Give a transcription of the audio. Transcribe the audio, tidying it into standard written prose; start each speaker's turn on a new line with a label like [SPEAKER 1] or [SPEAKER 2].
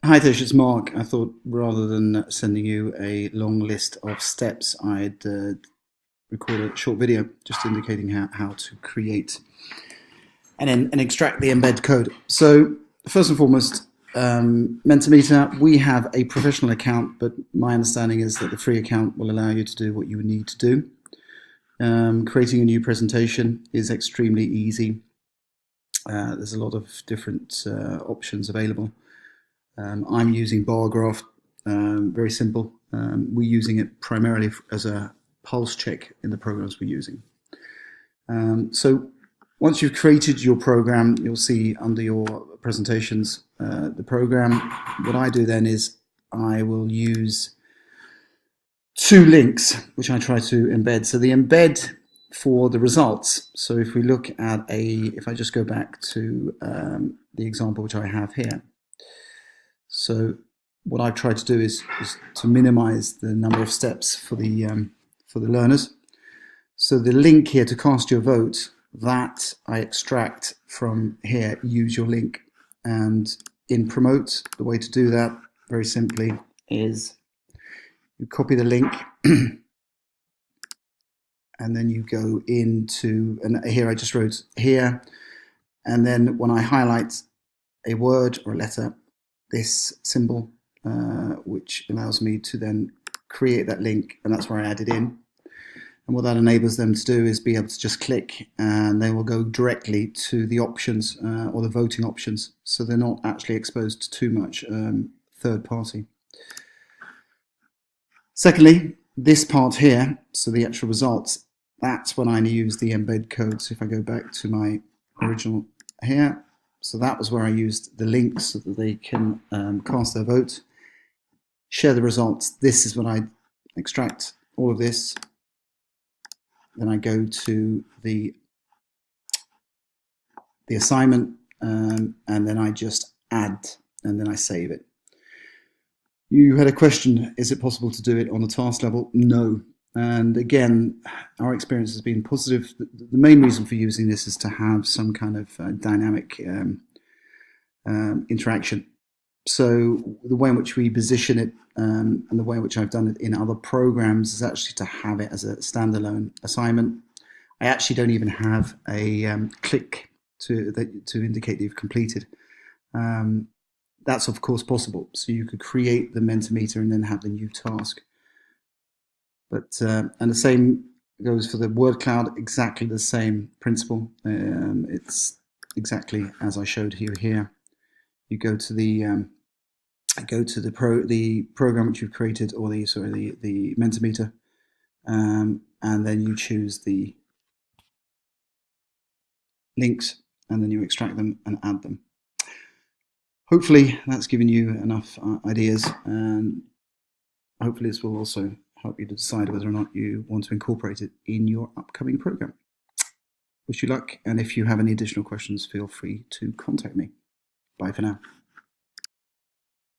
[SPEAKER 1] Hi Tish, it's Mark. I thought rather than sending you a long list of steps, I'd record a short video just indicating how to create and extract the embed code. So first and foremost, Mentimeter, we have a professional account, but my understanding is that the free account will allow you to do what you would need to do. Creating a new presentation is extremely easy. There's a lot of different options available. I'm using Bargraph, very simple. We're using it primarily as a pulse check in the programs we're using. So once you've created your program, you'll see under your presentations the program. What I do then is I will use two links, which I try to embed. So the embed for the results. So if we look at if I just go back to the example which I have here. So what I've tried to do is to minimize the number of steps for the learners. So the link here to cast your vote, that I extract from here, use your link. And in Promote, the way to do that very simply is you copy the link and then you go into, and here I just wrote here, and then when I highlight a word or a letter, this symbol, which allows me to then create that link, and that's where I add it in. And what that enables them to do is be able to just click, and they will go directly to the options or the voting options, so they're not actually exposed to too much third party. Secondly, this part here, so the actual results, that's when I use the embed code. So if I go back to my original here, so that was where I used the links so that they can cast their vote, share the results. This is when I extract all of this. Then I go to the assignment, and then I just add, and then I save it. You had a question, is it possible to do it on the task level? No. And again, our experience has been positive. The main reason for using this is to have some kind of dynamic interaction. So the way in which we position it and the way in which I've done it in other programs is actually to have it as a standalone assignment. I actually don't even have a click to indicate that you've completed. That's of course possible. So you could create the Mentimeter and then have the new task. But and the same goes for the word cloud. Exactly the same principle. It's exactly as I showed you here. You go to the program which you've created, or the Mentimeter, and then you choose the links, and then you extract them and add them. Hopefully that's given you enough ideas, and hopefully this will also help you to decide whether or not you want to incorporate it in your upcoming program. Wish you luck, and if you have any additional questions, feel free to contact me. Bye for now.